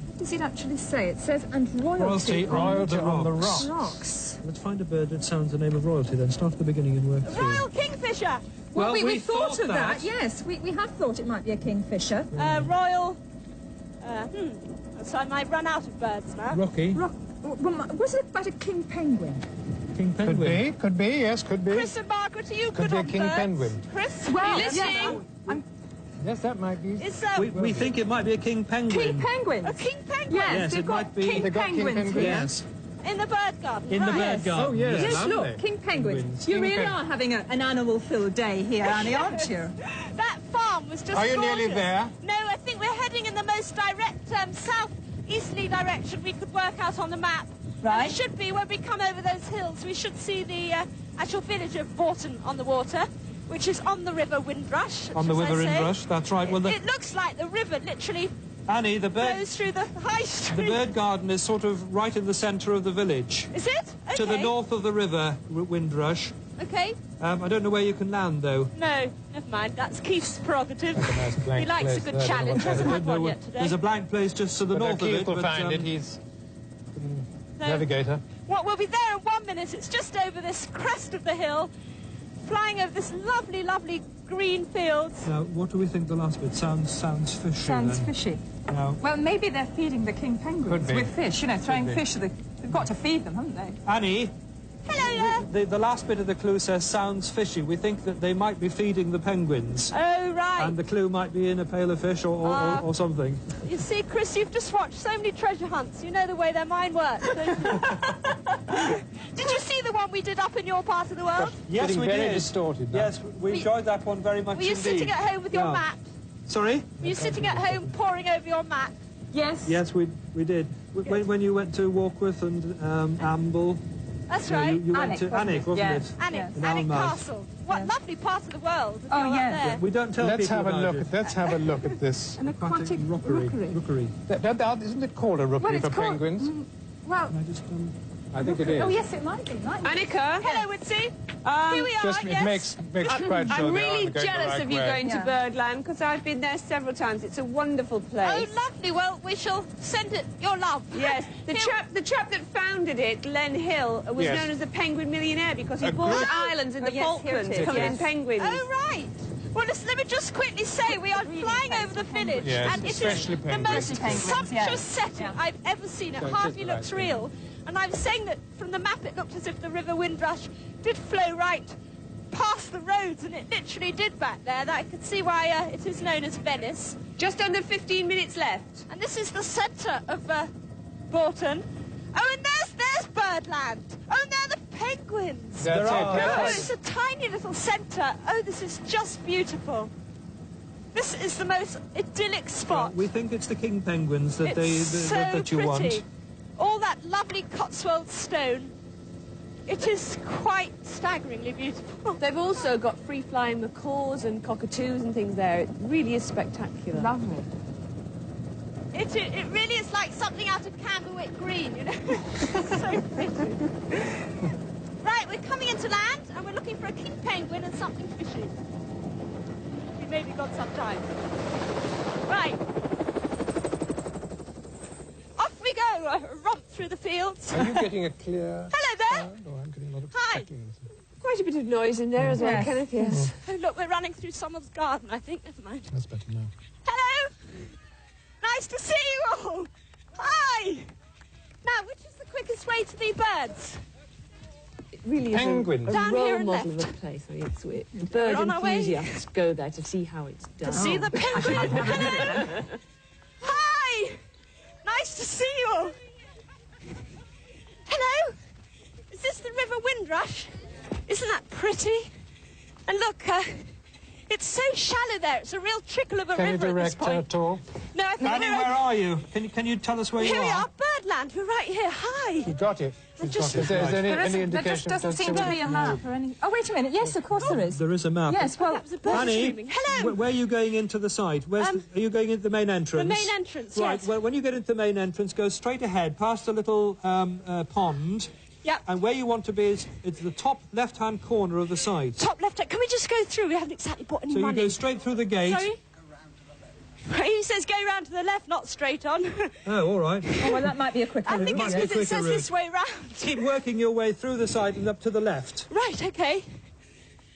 What does it actually say? It says, and royalty, Royalty on the rocks. rocks. Let's find a bird that sounds the name of royalty, then start at the beginning and work through. Royal Kingfisher. Well, Well, we we thought thought of that. that. Yes, we have thought it might be a kingfisher. Royal... So I might run out of birds now. Rocky, Was it about a king penguin? king penguin. Could be, yes, could be. Chris and Margaret, are you Could good be a on king birds? penguin. Chris, Well, are you yes, listening? Yes, that might be. Is We think it might be a king penguin. King penguins. a king penguin Yes, Yes, we've it got might be- king They've got king penguins penguins. here. Yes, in the bird garden? in the right. bird garden. Oh, yes. Yes, Lovely. look, king penguins. Penguins. You King really pen- are having an animal-filled day here, Annie, aren't you? That farm was just Are you gorgeous. nearly there? No, I think we're heading in the most direct south-easterly direction we could work out on the map. Right. And it should be when we come over those hills, we should see the actual village of Burton on the Water, which is on the River Windrush. On the as I River say. Windrush, that's right. Well, It looks like the river literally Annie, the bird flows through the high street. garden is sort of right in the centre of the village. Is it? Okay. To the north of the river, Windrush. Okay. I don't know where you can land, though. No, never mind. That's Keith's prerogative. nice blank He likes place a good there, I don't know challenge. what Hasn't that had is. one yet today. There's a blank place just to the But north of Keith it. will but, find it. He's No. navigator. Well, we'll be there in 1 minute. It's just over this crest of the hill, flying over this lovely, lovely green fields. Now, what do we think the last bit? Sounds fishy, Sounds then. fishy. Now, Well, maybe they're feeding the king penguins Could be. with fish, you know, throwing be. fish. They've got to feed them, haven't they? Annie, Hello there. the last bit of the clue says sounds fishy. We think that they might be feeding the penguins. Oh, right. And the clue might be in a pail of fish or something. You see, Chris, you've just watched so many treasure hunts. You know the way their mind works. don't you? Did you see the one we did up in your part of the world? Yes, Getting we very did. distorted now. Yes, we enjoyed that one very much Were you indeed. sitting at home with your Yeah. map? Sorry? Were you sitting at home poring over your map? Yes. Yes, we did. When you went to Walkworth and Amble, That's no, right. you went Alnwick, to Alnwick, wasn't Yes. it? Alnwick, Yes. In Alnwick Alnmouth. Castle. What lovely part of the world. if Oh, you're up yeah. there. We don't tell Let's people have a about look it. at. Let's have a look at this. An aquatic rookery. rookery. Isn't it called a rookery Well, it's for called- penguins? Well, I just, I think it is. oh yes, it might be. Annika? Hello, Woodsy. Here we are, Just yes. it makes quite sure I'm they really are going jealous the right of you way. going to Yeah. Birdland because I've been there several times. It's a wonderful Oh, place. lovely. Well, we shall send it your love. Yes, the Here- chap that founded it, Len Hill, was Yes. known as the Penguin Millionaire because he A bought great- islands in the yes, here it Falklands is, covered in yes. penguins. Oh, right. Well, listen, let me just quickly say we are flying over the village, Yes, and it is especially the penguins. most Especially penguins, sumptuous yes. setting Yeah. I've ever seen. It So it hardly is the looks right thing. real. And I was saying that from the map it looked as if the River Windrush did flow right past the roads, and it literally did back there. That I could see why it is known as Venice. Just under 15 minutes left. And this is the centre of Burton. Oh, and there's Birdland. Oh, and there are the penguins. That's Oh, it. it's a tiny little centre. Oh, this is just beautiful. This is the most idyllic spot. We think it's the king penguins that It's that you pretty. want. All that lovely Cotswolds stone. It is quite staggeringly beautiful. They've also got free-flying macaws and cockatoos and things there. It really is spectacular. Lovely. It really is like something out of Camberwick Green, you know? So pretty. Right, we're coming into land and we're looking for a king penguin and something fishy. We maybe got some time. Right. Off we go, a romp through the fields. Are you getting a clear... Hello there. Oh, I'm getting a lot of Hi. cracking. Quite a bit of noise in there as well, Yes. Kenneth, yes. Oh, look, we're running through someone's garden, I think. Never mind. That's better now. Hello. Nice to see you all. Hi. Now, which is the quickest way to the birds? It really is Penguins. a Down here role and model left. of a place. I mean, the bird on our way. enthusiasts go there to see how it's done. To see the penguin. Hello. Hi. Nice to see you all. Hello. Is this the River Windrush? Isn't that pretty? And look, it's so shallow there. It's a real trickle of a Can you river at this direct point. at all? No, I think Annie, we're where are you? Can you tell us where you Here we are? are, Birdland. We're right here. Hi. You got it. She's just- got it. Is there any There indication? just doesn't as to seem to where- be a map or any... Oh, wait a minute. Yes, of course there is. There is a map. Yes, well... That was a bird Annie, screaming. Hello. where are you going into the side? Are you going into the main entrance? The main entrance, Right, yes. well, when you get into the main entrance, go straight ahead, past a little pond, Yep. and where you want to be is it's the top left-hand corner of the side. Top left. Can we just go through? We haven't exactly bought any So you money. go straight through the gate. Sorry? He says go round to the left, not straight on. Oh, all right. Oh, well, that might be a quicker I route. think it's might be a because it quicker says this way round. Keep working your way through the side and up to the left. Right, okay. And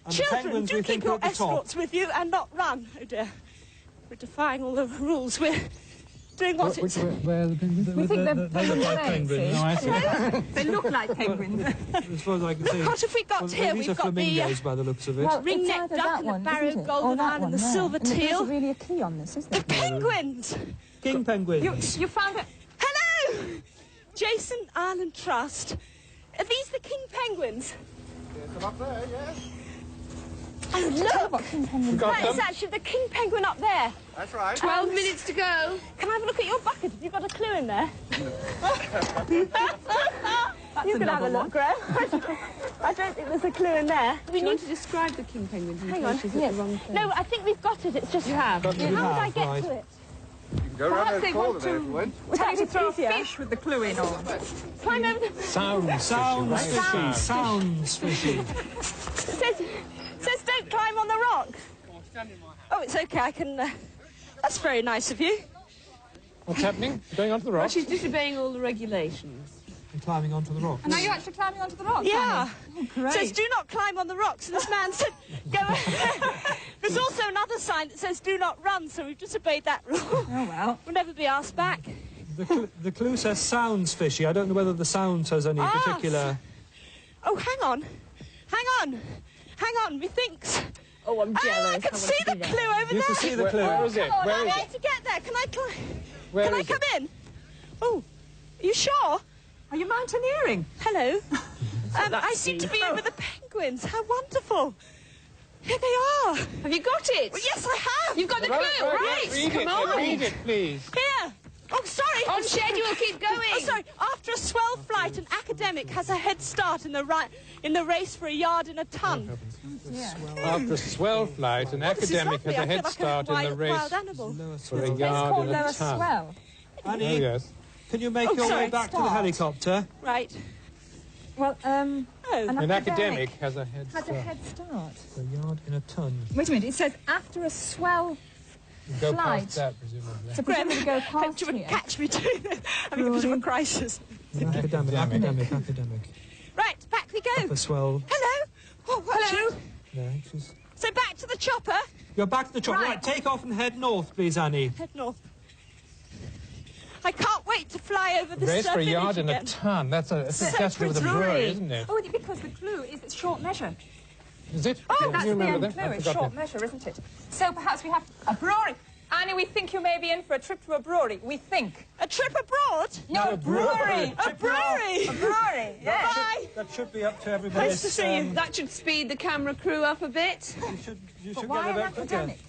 the Children, penguins, do we keep think, are your at the top. escorts with you and not run. Oh dear. We're defying all the rules. We're doing what it's... Where are the penguins? We think they're They look like penguins. No, I see. They look like penguins. As far as I can see. What have we got Well, here? these We've are got the flamingos by the looks of it. Well, ring it's neck either duck that and the one, barrow isn't it? golden Or that eye and the one there. silver And there teal. isn't really a key on this, is there? The penguins! King penguins. You found it. Hello! Jason Island Trust. Are these the king penguins? Come up there, yes. Oh, Tell look! what king penguins got That is them. actually the king penguin up there. That's right. 12 minutes to go. Can I have a look at your bucket? Have you got a clue in there? You can have a look, Graham. I don't think there's a clue in there. We need to describe the king penguins in Hang case on. she's at the wrong place. No, I think we've got it. It's just... You have? How would I get right. to it? You can go round Perhaps the they corner want there to if you want. Would tell that you to be throw a easier? fish with the clue in or... Climb over the... Sounds Sounds fishy. fishy. Right? Sounds fishy. Says don't climb on the rock. Oh, it's okay. I can... That's very nice of you. What's happening? Going onto the Well, rock? she's disobeying all the regulations. And climbing onto the rock. And are you actually climbing onto the rock? Yeah. Annie? Oh, great. Says do not climb on the rocks. And this man said, go... There's also another sign that says do not run, so we've disobeyed that rule. Oh, well. We'll never be asked back. The clue says sounds fishy. I don't know whether the sound has any particular... Oh, hang on. Hang on. Hang on. Methinks... Oh, I'm jealous. Oh, I can see the clue over You there. can see the clue. Where is it? Oh, Where I'm is going it? to get there. Can I climb? Where Can I is come in? Oh, are you sure? Are you mountaineering? Hello. I seem to be over the penguins. How wonderful. Here they are. Have you got it? Well, yes, I have. You've got the clue, right? Read Come it. on. Read it, please. Here. Oh, sorry. On schedule, keep going. Oh, sorry. After a swell flight, an academic has a head start in the race for a yard in a ton. After a swell flight, an This is academic lovely. has a I feel head like start in the wild race animal. for a It's yard called in a Lower ton. Swell. Annie, Oh, yes. can you make Oh, your sorry, way back to the start. helicopter? Right. Well, Oh. An academic has a head has a start. head start. A yard in a ton. Wait a minute, it says after a swell... You go flight. past that, presumably. So presumably go Hope past you wouldn't here. catch me doing this. Having a bit of a crisis. Academic. Right, back we go. The swell. Hello. Oh, hello. Yeah, she's... So back to the chopper. You're back to the chopper. Right. Right, take off and head north, please, Annie. Head north. I can't wait to fly over this Race for a village yard in a again. ton. That's a catastrophe with a brewery, isn't it? Oh, because the clue is it's short measure. Is it? Oh, Do that's you the remember end that? clue. I It's forgot short that. measure, isn't it? So perhaps we have a brewery. Annie, we think you may be in for a trip to a brewery. We think. A trip abroad? No, brewery. A brewery? A brewery, yes. Bye. That should be up to everybody. Nice to see you. That should speed the camera crew up a bit. You But should why get an a bit quicker. academic?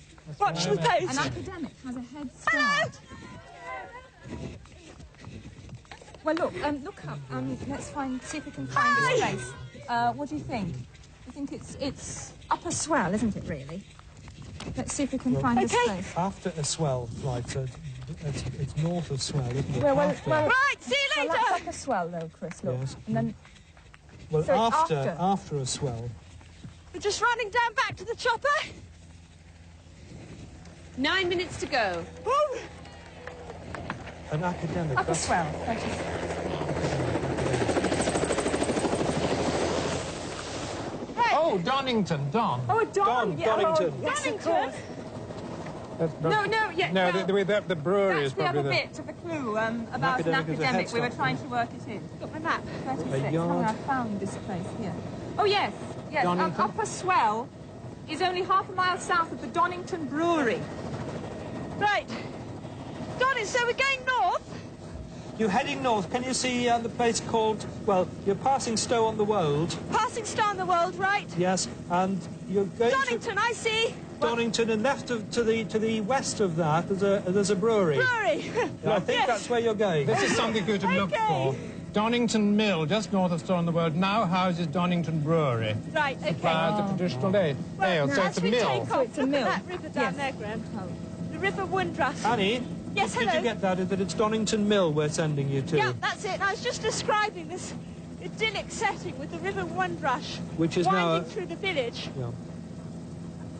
Watch the pace. An academic has a head Hello. start. Well, look up. Let's see if we can find this place. What do you think? I think it's upper swell, isn't it, really? Let's see if we can find this place. After a swell flight, so it's north of swell, isn't it? Well, Right, see you well, later. that's upper swell, though, Chris, look. Yes. And then, Well, so it's after a swell. We're just running down back to the chopper. 9 minutes to go. Woo. An academic. upper that's- swell. That is. Oh, Donington, Don. Oh, Donington. Donington. Yes, of Donington? course. That's No, yeah. No, well, the brewery that's is the probably other the... bit of the clue about an academic is a academic. head We were start. trying to work it in. Got my map. 36. yard. Oh, I found this place here. Oh, yes. Donington? Upper Swell is only half a mile south of the Donington Brewery. Right. Donny, so we're going north? You're heading north. Can you see the place called... Well, you're passing Stow on the Wold. Passing Star in the World, right? Yes, and you're going Donington, I see. to Donington, and left to the west of that, there's a brewery. Brewery. I think Yes. that's where you're going. This is something good to look Okay. for. Donington Mill, just north of Store on the Road, now houses Donington Brewery. Right, okay. Supplies the traditional ale. Well, So it's as a we mill. take off, it's a look mill. at that river down there, Graham. The River Windrush. Annie, Yes, did hello. you get that it's Donington Mill we're sending you to? Yeah, that's it. I was just describing this idyllic setting with the River Windrush Which is winding now through the village. Yeah.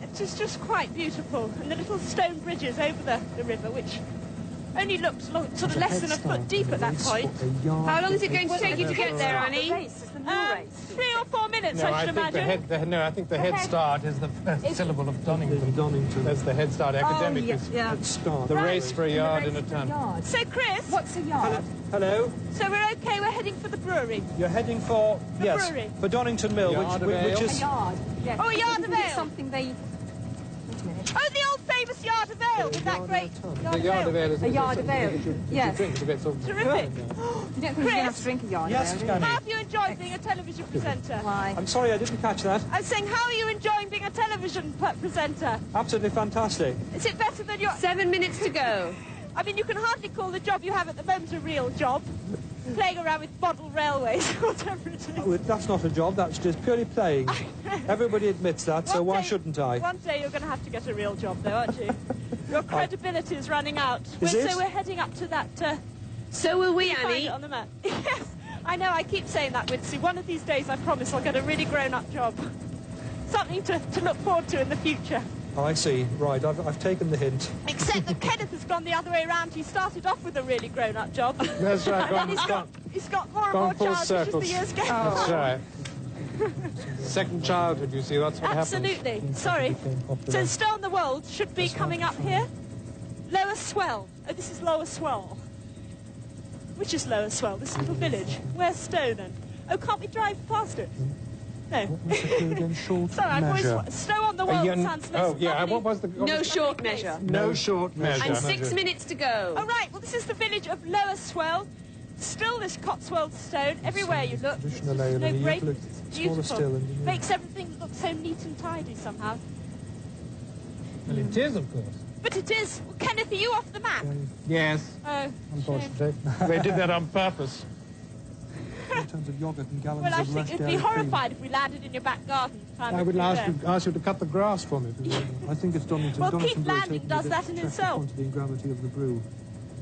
It's just quite beautiful. And the little stone bridges over the river, which only looked sort of less than a foot deep at that point. How long is it going to take you to get there, Annie? The race is the mill race. 3 or 4 minutes, No, I should imagine. I think the head start is the first syllable of Donington. Donington. That's the head start. Academic is yeah. Start. the race for a yard in a Race to the ton. yard. So, Chris, What's a yard? Hello? so we're okay, we're heading for the brewery. You're heading for... The yes, brewery. for Donington Mill, Yard of which ale. is... A yard. Yes. Oh, a yard I of think it's ale. something they... Wait a minute. Oh, the old famous yard of ale with that great The yard of ale is A yard of ale. Yes. drink. It's a bit sort of... Terrific. You don't think you're going to have to drink a yard Yes, of ale, do you? Annie. How have you enjoyed being a television presenter? Why? I'm sorry, I didn't catch that. I was saying, how are you enjoying being a television presenter? Absolutely fantastic. Is it better than your... 7 minutes to go. I mean, you can hardly call the job you have at the moment a real job. Playing around with model railways, whatever it is. Oh, that's not a job, that's just purely playing. Everybody admits that, so One why day- shouldn't I? One day you're going to have to get a real job, though, aren't you? Your credibility is running out. Is it? So we're heading up to that... So will we, find Annie. it on the map. Yes, I know, I keep saying that, Witsy. One of these days, I promise, I'll get a really grown-up job. Something to look forward to in the future. Oh, I see. Right, I've taken the hint. Except that Kenneth has gone the other way around. He started off with a really grown-up job. That's right. And then he's got more and gone more full childish as the circles. years go. That's right. Second childhood, you see, that's what happens. Absolutely. Sorry. So Stow on the Wold should be coming up here. Lower Swell. Oh, this is Lower Swell. Which is Lower Swell? This little village. Where's Stow then? Oh, can't we drive past it? No. Sorry, I've always... Stow on the Wold sounds less lovely. what was the... No short measure. No short measure. And 6 minutes to go. Oh, right. Well, this is the village of Lower Swell. Still this Cotswolds stone. Everywhere you look. There's Traditional ale no and a break. eucalypt- It's smaller beautiful. still and- Makes everything look so neat and tidy somehow. Well, it is, of course. But it is. Well, Kenneth, are you off the map? Yes, Oh, unfortunately. They did that on purpose. In terms of yoghurt and gallons well, I of think rushed you'd dairy be cream. horrified if we landed in your back garden. I would ask you to cut the grass for me. I think it's Donington. Well, Donington Keith Brew Landing taking does the that in exact itself. quantity and gravity of the brew.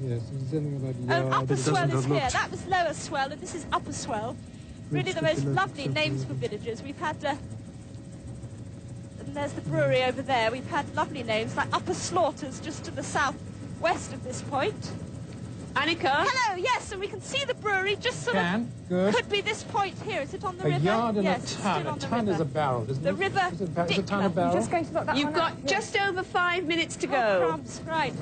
Yes, there's something about Oh, yard. Upper it Swell doesn't is have here. looked. That was Lower Swell, and this is Upper Swell. Really the most lovely names for villages. We've had... and there's the brewery over there. We've had lovely names like Upper Slaughters just to the southwest of this point. Annika. Hello, yes, and we can see the brewery just sort of... Good. Could be this point here. Is it on the A river? yard and yes, a it's ton. still A on the ton river. is a barrel, isn't The it? river Is a ton a Dickler. barrel? Just going to look that You've one got up. just over 5 minutes to Oh, go. crumbs, right.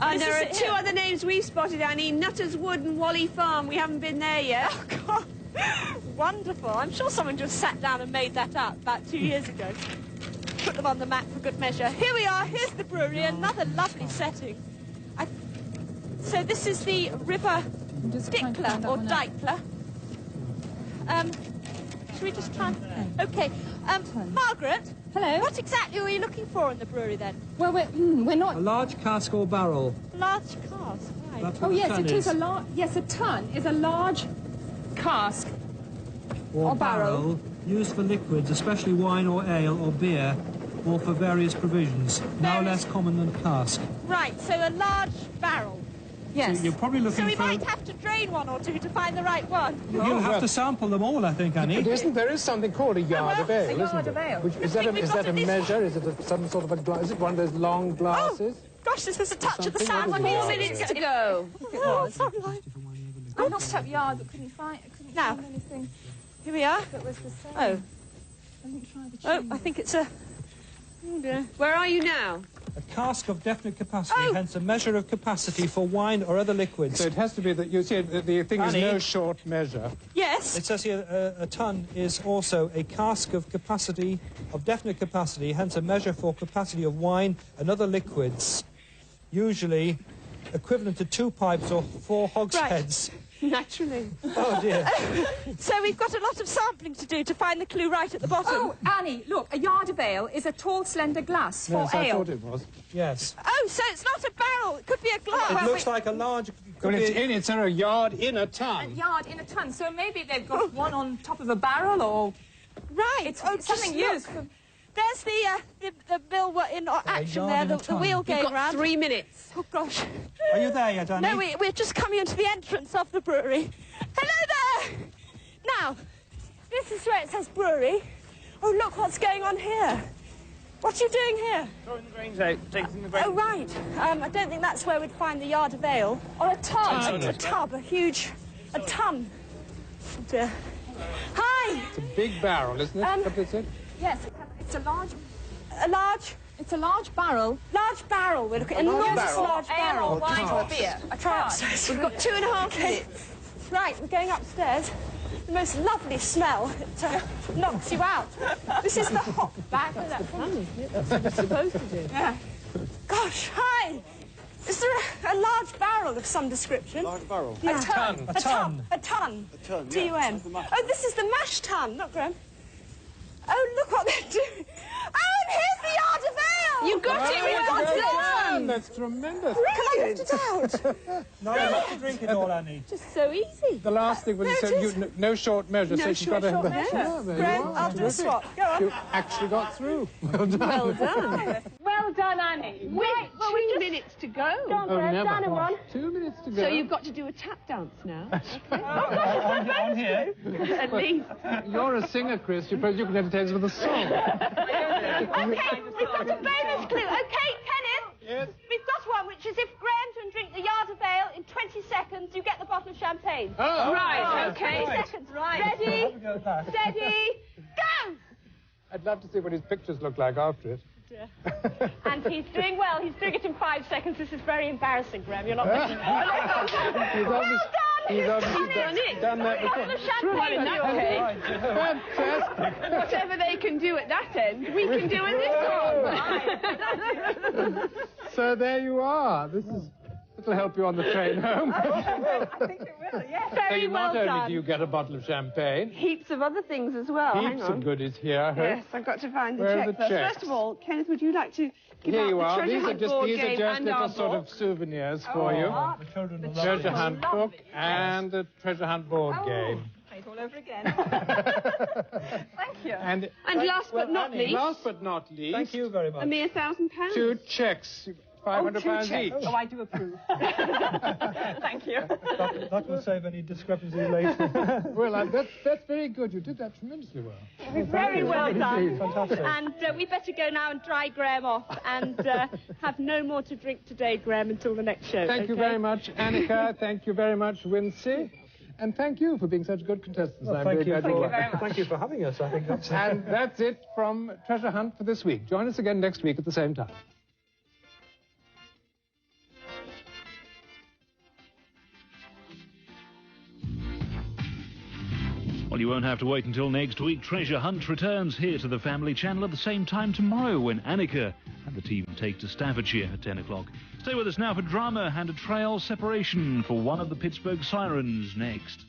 And This there is are it two here. other names we've spotted, Annie. Nutters Wood and Wally Farm. We haven't been there yet. Oh, God. Wonderful. I'm sure someone just sat down and made that up about 2 years ago. put them on the map for good measure. Here we are. Here's the brewery. Another lovely setting. So this is the River Dickler or Dykler. Should we just try and... OK. Margaret? Hello? What exactly were you looking for in the brewery then? Well, we're not... A large cask or barrel. Large cask, right. That's what Oh, a yes, ton it is a large... Yes, a ton is a large cask or barrel. Used for liquids, especially wine or ale or beer, or for various provisions. Now less common than cask. Right, so a large barrel. Yes. So you're probably looking So we for... might have to drain one or two to find the right one. You'll have to sample them all, I think, Annie. But there is something called a yard of ale, a isn't yard it? of ale. Which, is that a measure? Is it some sort of a glass? Is it one of those long glasses? Oh, gosh, this was a touch of the Something? sound. What is 4 it? minutes to go. It was. I looked up yard but couldn't find Now. anything Here we are. that was the same. Oh, I didn't try the oh, cheese. I think it's a... Oh dear. Where are you now? A cask of definite capacity, Oh. hence a measure of capacity for wine or other liquids. So it has to be that you see the thing is Annie? no short measure. Yes. It says here a ton is also a cask of capacity, of definite capacity, hence a measure for capacity of wine and other liquids, usually equivalent to 2 pipes or 4 hogsheads. Naturally. Oh dear. So we've got a lot of sampling to do to find the clue right at the bottom. Oh, Annie, look, a yard of ale is a tall, slender glass for Yes, I ale. thought it was. Yes. Oh, so it's not a barrel. It could be a glass. It looks like a large... Well, it's in a yard in a A ton. yard in a ton. So maybe they've got one on top of a barrel or... Right. It's just something look. used for... There's the mill in action yard there, in a the ton. wheel You've going got round. 3 minutes. Oh, gosh. Are you there yet, Annie? No, we're just coming into the entrance of the brewery. Hello there! Now, this is where it says brewery. Oh, look what's going on here. What are you doing here? Throwing the grains out, taking the grains. Oh, right. I don't think that's where we'd find the yard of ale. Or a tub. A tub, a huge... a ton. Oh, dear. Hi! It's a big barrel, isn't it? What is it? Yes, it's a large... A large... It's a large barrel. Large barrel. We're looking at an enormous large Ale barrel. or wine or beer. A cask. We've got 2.5 minutes. Right, we're going upstairs. The most lovely smell. It knocks you out. This is the hop back. That's fun, isn't it? That's what you're supposed to do. Yeah. Gosh, hi. Is there a large barrel of some description? Large barrel. Yeah. A ton. A ton. A ton, yeah. T-U-N. That's the mash. Oh, this is the mash tun. Look, Graham. Oh, look what they're doing. Oh, and here's the yard of ale. You got it. Well done. That's tremendous. Can I lift it out? No, you have to drink it all, Annie. Just so easy. The last thing was There it it said is. no short measure, so No you've got to have short the... measure. Yeah, there you Graham, are. I'll do a Terrific. swap. Go on. You actually got through. Well done. Well done. Well done, Annie. Right, well, 2 minutes to go. Oh, never. down in one. 2 minutes to go. So you've got to do a tap dance now. On here. At least. You're a singer, Chris. You can entertain us with a song. Okay, we've got a bonus clue. Okay, Kenneth. Yes. We've got one, which is if Graham can drink the yard of ale in 20 seconds, you get the bottle of champagne. Oh. Right, okay. 20 seconds. Ready, steady, go! I'd love to see what his pictures look like after it. And he's doing well. He's doing it in 5 seconds. This is very embarrassing, Graham. You're not making He's Well obviously, done! he's obviously done it. done that Bottle before. of champagne. in that case, Fantastic. whatever they can do at that end, we can do at this one. So there you are. It'll help you on the train home. I think it will, yes. So Very you, well not only done. do you get a bottle of champagne, Heaps of other things as well. Hang heaps on. of goodies here, I hope. Yes, I've got to find the Where are check the first. checks? First of all, Kenneth, would you like to give Here out you the are. treasure These are hunt just board these are game just and little our sort book? of souvenirs for you. The children will love Treasure it. hunt book and a treasure hunt board game. Play it all over again. Thank you. And last but not least, last but not least, Thank you very much. a mere £1,000. 2 checks, £500 each. Oh, I do approve. Thank you. That will save any discrepancy later. Well, that's very good. You did that tremendously well. Very well done. Fantastic. And we better go now and dry Graham off and have no more to drink today, Graham, until the next show. Thank you okay? very much, Annika. Thank you very much, Wincy. And thank you for being such good contestants. Well, I'm thank very you. glad Thank you you were. very much. Thank you for having us. I think that's And that's it from Treasure Hunt for this week. Join us again next week at the same time. Well, you won't have to wait until next week. Treasure Hunt returns here to the Family Channel at the same time tomorrow when Annika and the team take to Staffordshire at 10 o'clock. Stay with us now for drama and a trail separation for one of the Pittsburgh Sirens next.